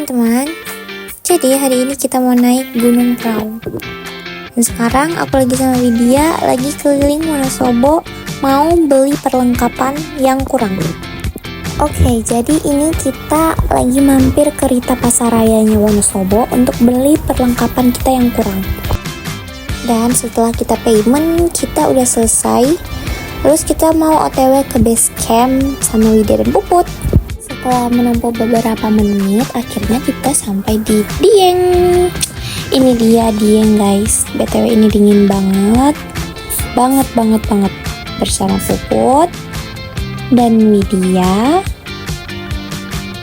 teman-teman, jadi hari ini kita mau naik Gunung Prau. Dan sekarang aku lagi sama Widya, lagi keliling Wonosobo, mau beli perlengkapan yang kurang. Oke, jadi ini kita lagi mampir ke Rita Pasarayanya Wonosobo untuk beli perlengkapan kita yang kurang. Dan setelah kita payment, kita udah selesai. Terus kita mau OTW ke base camp sama Widya dan Puput. Setelah menempuh beberapa menit, akhirnya kita sampai di Dieng. Ini dia Dieng guys. BTW ini dingin banget. Banget. Bersama Puput dan Widya.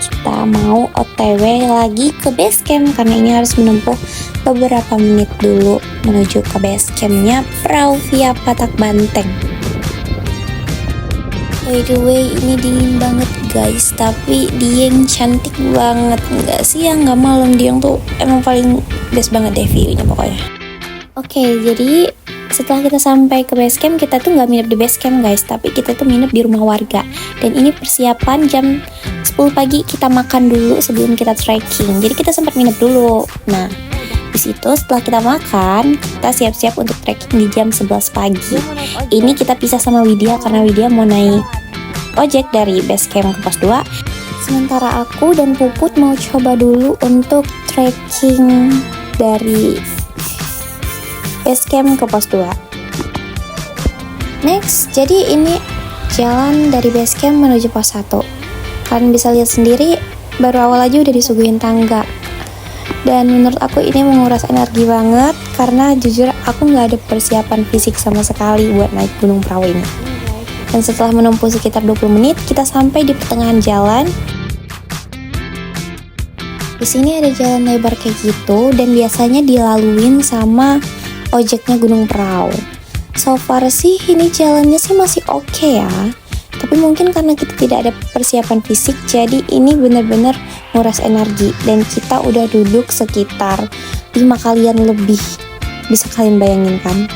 Kita mau OTW lagi ke base camp karena ini harus menempuh beberapa menit dulu menuju ke base campnya Prau via Patak Banteng. By the way, ini dingin banget guys, tapi Dieng cantik banget. Nggak siang, nggak malam, Dieng tuh emang paling best banget deh view-nya pokoknya. Oke, jadi setelah kita sampai ke base camp, kita tuh nggak nginep di base camp guys, tapi kita tuh nginep di rumah warga. Dan ini persiapan jam 10 pagi kita makan dulu sebelum kita trekking. Jadi kita sempat nginep dulu. Nah, di situ setelah kita makan, kita siap-siap untuk trekking di jam 11 pagi. Ini kita pisah sama Widya karena Widya mau naik ojek dari base camp ke pos 2. Sementara aku dan Puput mau coba dulu untuk trekking dari base camp ke pos 2. Next, jadi ini jalan dari base camp menuju pos 1. Kalian bisa lihat sendiri, baru awal aja udah disuguhin tangga. Dan menurut aku ini menguras energi banget karena jujur aku nggak ada persiapan fisik sama sekali buat naik Gunung Prau ini. Dan setelah menempuh sekitar 20 menit, kita sampai di pertengahan jalan. Di sini ada jalan lebar kayak gitu dan biasanya dilaluin sama ojeknya Gunung Prau. So far sih ini jalannya sih masih oke ya. Tapi mungkin karena kita tidak ada persiapan fisik, jadi ini benar-benar nguras energi. Dan kita udah duduk sekitar 5 kalian lebih. Bisa kalian bayangin kan?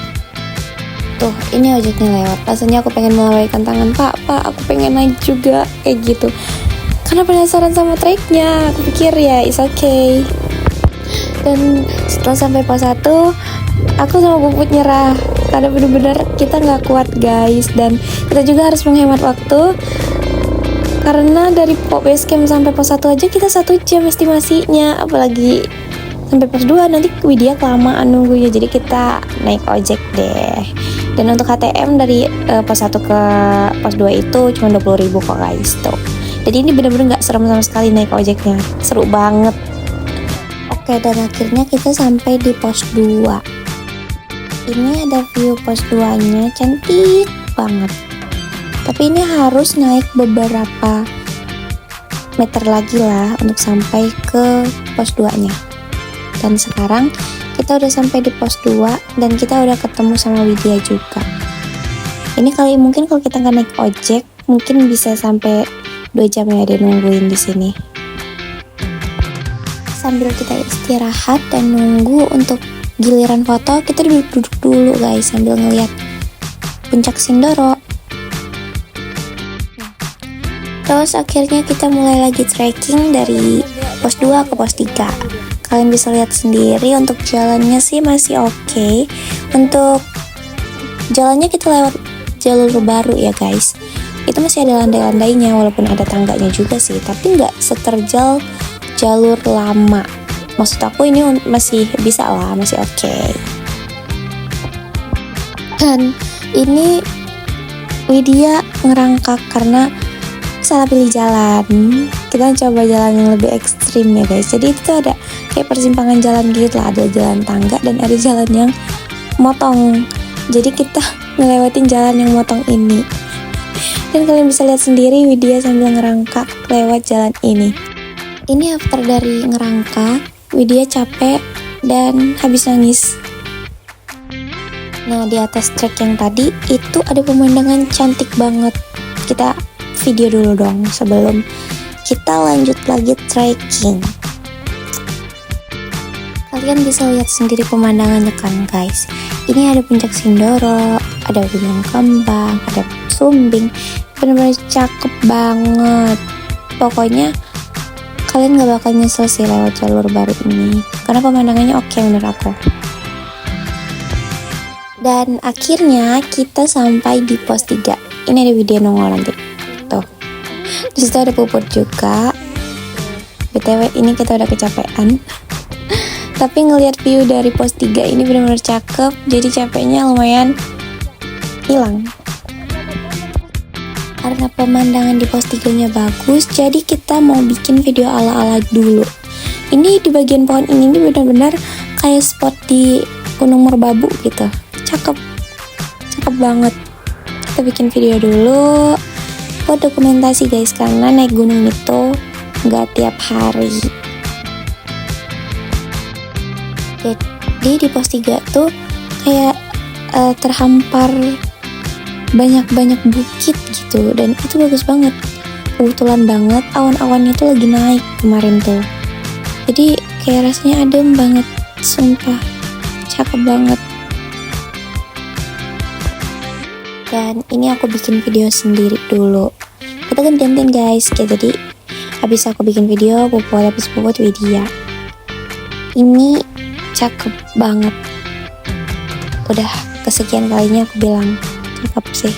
Tuh, ini ojeknya lewat. Rasanya aku pengen melambaikan tangan, Pak, aku pengen naik juga, kayak gitu. Karena penasaran sama treknya. Aku pikir ya, it's okay. Dan setelah sampai pos 1, aku sama Puput nyerah. Karena bener-bener kita nggak kuat guys. Dan kita juga harus menghemat waktu. Karena dari base camp sampai pos 1 aja kita 1 jam estimasinya. Apalagi sampai pos 2 nanti Widya kelamaan nunggunya. Jadi kita naik ojek deh. Dan untuk HTM dari pos 1 ke pos 2 itu cuma 20.000 kok guys tuh. Jadi ini bener-bener gak serem sama sekali naik ojeknya. Seru banget. Oke, dan akhirnya kita sampai di pos 2. Ini ada view pos 2-nya, cantik banget. Tapi ini harus naik beberapa meter lagi lah untuk sampai ke pos 2-nya. Dan sekarang kita udah sampai di pos 2 dan kita udah ketemu sama Widya juga. Ini mungkin kalau kita nggak naik ojek, mungkin bisa sampai 2 jam ya dia nungguin di sini. Sambil kita istirahat dan nunggu untuk giliran foto, kita duduk dulu guys sambil ngeliat puncak Sindoro. Terus akhirnya kita mulai lagi trekking dari pos 2 ke pos 3. Kalian bisa lihat sendiri untuk jalannya sih masih oke. Untuk jalannya kita lewat jalur baru ya guys. Itu masih ada landai-landainya walaupun ada tangganya juga sih. Tapi nggak seterjal jalur lama. Maksud aku ini masih bisa lah, masih oke. Dan ini Widya ngerangkak karena salah pilih jalan. Kita coba jalan yang lebih ekstrim ya guys. Jadi itu tuh ada kayak persimpangan jalan gitu lah. Ada jalan tangga dan ada jalan yang motong. Jadi kita ngelewatin jalan yang motong ini. Dan kalian bisa lihat sendiri Widya sambil ngerangkak lewat jalan ini. Ini after dari ngerangkak, Widya capek dan habis nangis. Nah, di atas trek yang tadi itu ada pemandangan cantik banget. Kita video dulu dong sebelum kita lanjut lagi trekking. Kalian bisa lihat sendiri pemandangannya kan guys. Ini ada puncak Sindoro, ada Gunung Kembang, ada Sumbing. Bener-bener cakep banget. Pokoknya Kalian gak bakal nyesel sih lewat jalur baru ini, karena pemandangannya oke menurut aku. Dan akhirnya kita sampai di pos 3. Ini ada video nongol nanti. Tuh. Disitu ada Puput juga. BTW ini kita udah kecapean. Tapi ngelihat view dari pos 3 ini benar-benar cakep. Jadi capeknya lumayan hilang. Karena pemandangan di pos 3-nya bagus, jadi kita mau bikin video ala-ala dulu. Ini di bagian pohon ini benar-benar kayak spot di Gunung Merbabu gitu. Cakep banget. Kita bikin video dulu buat dokumentasi guys, karena naik gunung itu nggak tiap hari. Jadi di pos 3 tuh kayak terhampar banyak bukit gitu, dan itu bagus banget. Kebetulan banget awan-awannya tuh lagi naik kemarin tuh, jadi kayak rasanya adem banget, sumpah cakep banget. Dan ini aku bikin video sendiri dulu. Kita gantian guys, kayak jadi habis aku bikin video, habis Puput Widya. Ini cakep banget. Udah kesekian kalinya aku bilang cakep sih.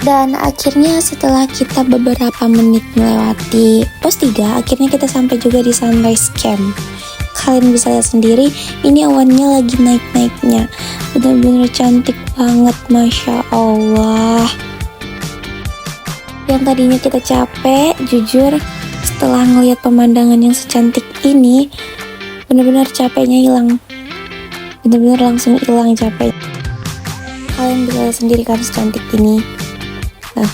Dan akhirnya setelah kita beberapa menit melewati pos 3, akhirnya kita sampai juga di sunrise camp. Kalian bisa lihat sendiri, ini awannya lagi naik-naiknya. Bener-bener cantik banget, Masya Allah. Yang tadinya kita capek, jujur setelah ngelihat pemandangan yang secantik ini, bener-bener capeknya hilang. Bener-bener langsung hilang capek. Kalian bisa lihat sendiri kan secantik ini. Nah,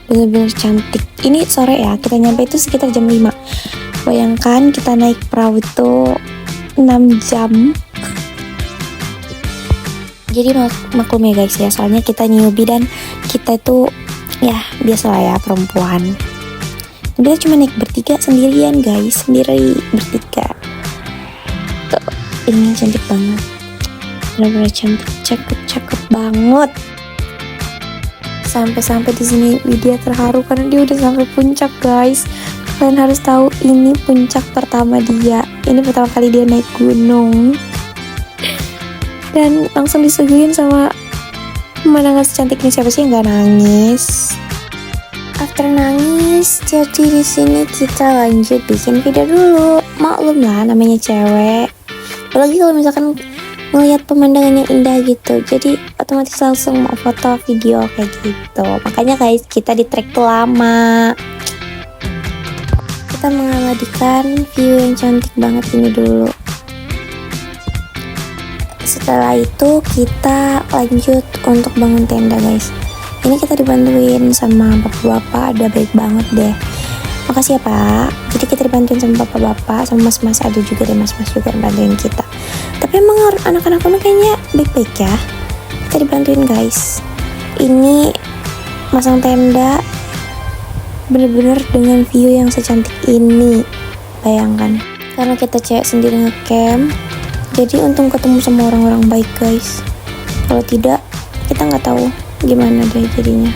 bener-bener cantik. Ini sore ya, kita nyampe itu sekitar jam 5. Bayangkan kita naik perahu itu 6 jam. Jadi maklum ya guys ya, soalnya kita newbie dan kita itu ya biasalah ya perempuan. Kita cuma naik bertiga sendirian guys, sendiri bertiga. Tuh, ini cantik banget. Benar-benar cantik, cakep banget. Sampai di sini Widya terharu karena dia udah sampai puncak guys. Kalian harus tahu, ini puncak pertama dia. Ini pertama kali dia naik gunung. Dan langsung disuguhin sama pemandangan secantik ini. Siapa sih yang gak nangis? After nangis, jadi di sini kita lanjut bikin video dulu. Maklum lah, namanya cewek. Apalagi kalau misalkan melihat pemandangan yang indah gitu, jadi otomatis langsung mau foto video kayak gitu. Makanya guys, kita di trek lama. Kita mengabadikan view yang cantik banget ini dulu. Setelah itu kita lanjut untuk bangun tenda guys. Ini kita dibantuin sama bapak-bapak, ada baik banget deh. Makasih ya Pak. Jadi kita dibantuin sama bapak-bapak, sama mas-mas, ada juga deh mas-mas juga yang bantuin kita. Tapi emang anak-anak pun kayaknya baik-baik ya. Kita dibantuin guys. Ini masang tenda bener-bener dengan view yang secantik ini. Bayangkan, karena kita cewek sendiri ngecamp, jadi untung ketemu sama orang-orang baik guys. Kalau tidak, kita nggak tahu gimana deh jadinya.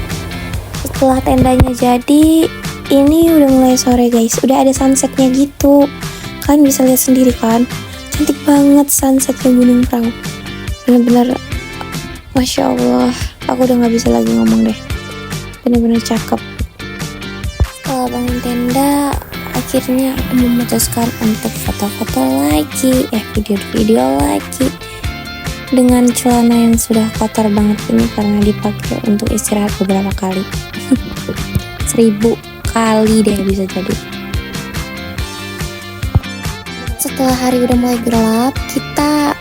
Setelah tendanya jadi, ini udah mulai sore guys, udah ada sunsetnya gitu. Kalian bisa lihat sendiri kan, cantik banget sunsetnya Gunung Prau. Bener-bener Masya Allah, aku udah nggak bisa lagi ngomong deh. Bener-bener cakep. Setelah bangun tenda, akhirnya aku memutuskan untuk foto-foto lagi, video-video lagi dengan celana yang sudah kotor banget ini karena dipakai untuk istirahat beberapa kali. 1000 kali deh bisa jadi. Setelah hari udah mulai gelap, kita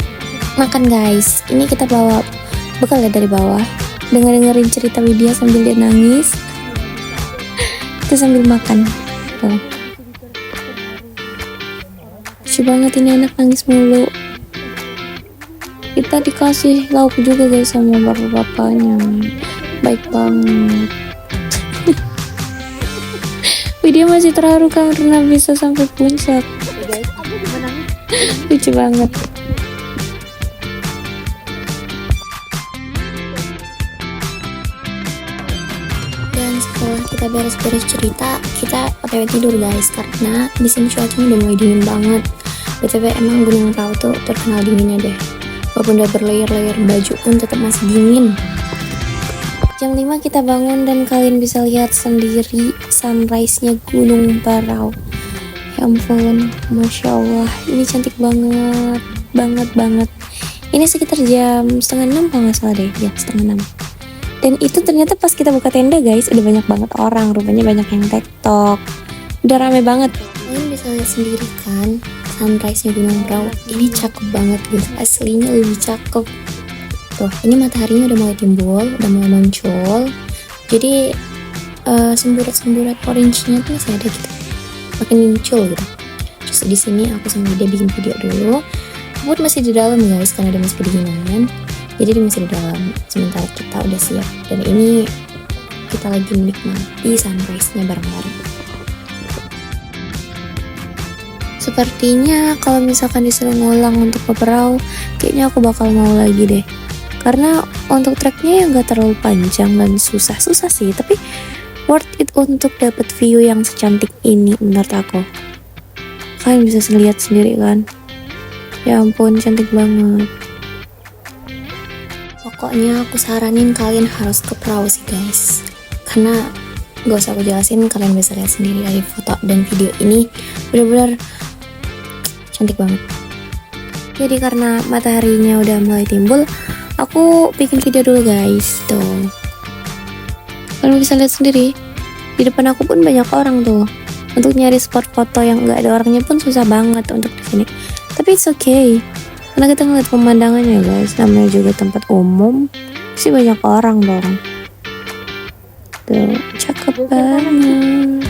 makan guys. Ini kita bawa bekal ya dari bawah, dengerin cerita Widya sambil dia nangis. Kita sambil makan. Tuh. Lucu banget ini anak nangis mulu. Kita dikasih lauk juga guys sama bapak-bapaknya. Baik banget. Widya masih terharu karena bisa sampai puncak. Lucu banget. setelah kita beres-beres cerita, kita OTW tidur guys, karena di sini cuacanya udah mulai dingin banget. BTW emang Gunung Prau tuh terkenal dinginnya deh, walaupun udah berlayer-layer baju pun tetap masih dingin. Jam 5 kita bangun dan kalian bisa lihat sendiri sunrise-nya Gunung Prau. Ya ampun, Masya Allah, ini cantik banget, banget. Ini sekitar jam 5:30 kalau nggak salah deh, ya 5:30. Dan itu ternyata pas kita buka tenda guys, udah banyak banget orang, rupanya banyak yang TikTok. Udah rame banget. Kalian bisa lihat sendiri kan, sunrise-nya Gunung Prau. Ini cakep banget gitu, aslinya lebih cakep. Tuh, ini mataharinya udah mulai timbul, udah mulai muncul. Jadi semburat-semburat orange-nya tuh masih ada gitu, makin muncul gitu. Terus di sini aku sama dia bikin video dulu. Buat masih di dalam guys, karena dia masih kedinginan. Jadi dia masih di dalam, sementara kita udah siap. Dan ini kita lagi menikmati sunrise-nya bareng-bareng. Sepertinya kalau misalkan disuruh ngulang untuk ke Prau, kayaknya aku bakal mau lagi deh. Karena untuk treknya yang gak terlalu panjang dan susah-susah sih, tapi worth it untuk dapat view yang secantik ini menurut aku. Kalian bisa lihat sendiri kan? Ya ampun, cantik banget. Pokoknya aku saranin kalian harus ke Prau sih guys, karena gak usah aku jelasin, kalian bisa lihat sendiri dari foto dan video ini, benar-benar cantik banget. Jadi karena mataharinya udah mulai timbul, aku bikin video dulu guys. Tuh, kalian bisa lihat sendiri, di depan aku pun banyak orang tuh. Untuk nyari spot foto yang gak ada orangnya pun susah banget untuk di sini. Tapi it's okay, karena kita ngeliat pemandangannya guys, namanya juga tempat umum, sih banyak orang dong. Tuh, cakep banget.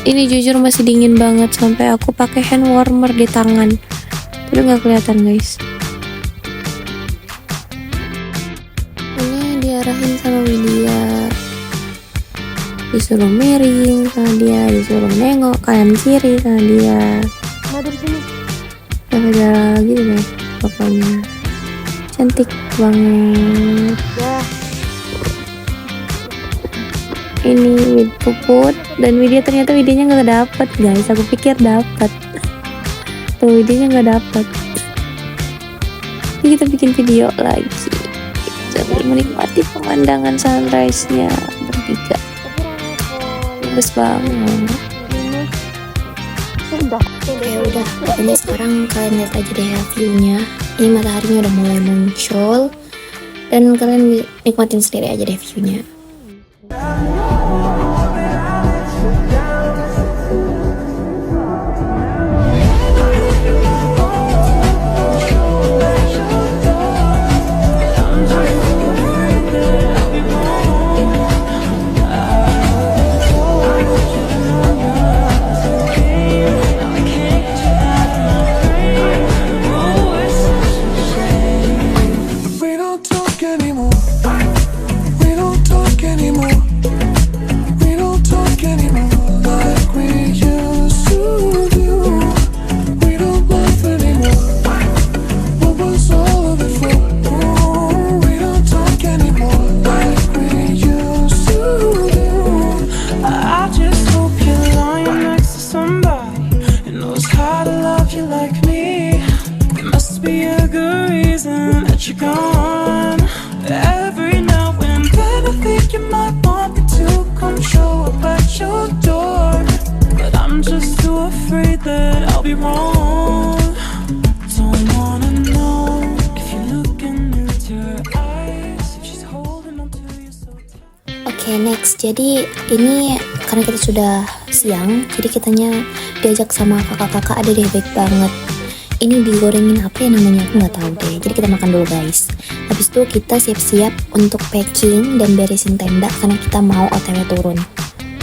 Ini jujur masih dingin banget, sampai aku pakai hand warmer di tangan, tapi nggak kelihatan guys. Ini diarahin sama Widya, disuruh miring sama dia, disuruh nengok kanan kiri sama dia. Ada lagi deh, pokoknya cantik banget. Ini with Puput dan Widya, ternyata videonya nggak dapet guys. Aku pikir dapet, tuh videonya nggak dapet. Jadi kita bikin video lagi sambil menikmati pemandangan sunrise-nya bertiga. Bagus banget. Ya udah, pokoknya sekarang kalian lihat aja deh view-nya. Ini mataharinya udah mulai muncul dan kalian nikmatin sendiri aja deh view-nya. You're gone every now and then. I think you might want me to come show up at your door, but I'm just too afraid that I'll be wrong. Don't wanna know if you're looking into her eyes, if she's holding on to you so tight. Oke, next. Jadi ini karena kita sudah siang, jadi kitanya diajak sama kakak-kakak, ada deh baik banget. Ini digorengin apa ya namanya, aku nggak tahu deh. Jadi kita makan dulu guys. Habis itu kita siap-siap untuk packing dan beresin tenda karena kita mau OTW turun.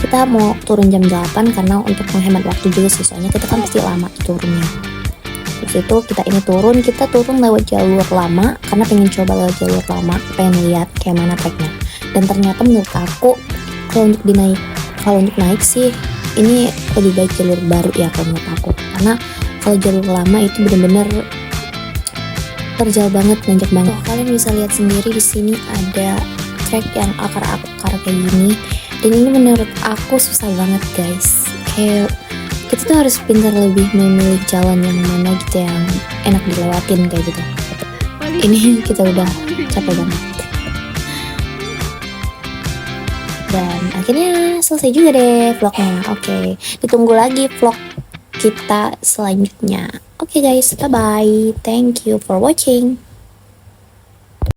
Kita mau turun jam 8 karena untuk menghemat waktu juga sih, soalnya kita kan pasti lama turunnya. Terus itu kita turun lewat jalur lama karena pengen coba lewat jalur lama, pengen lihat kayak mana treknya. Dan ternyata menurut aku kalau untuk naik sih ini lebih baik jalur baru ya kalau menurut aku, karena kalau jalur lama itu bener-bener terjal banget, nanjak banget. Kalian bisa lihat sendiri di sini ada trek yang akar-akar kayak gini. Dan ini menurut aku susah banget guys. Kayak kita tuh harus pintar lebih memilih jalan yang mana gitu yang enak dilewatin kayak gitu. Ini kita udah capek banget. Dan akhirnya selesai juga deh vlognya. Oke, ditunggu lagi vlog kita selanjutnya. Oke guys, bye bye. Thank you for watching.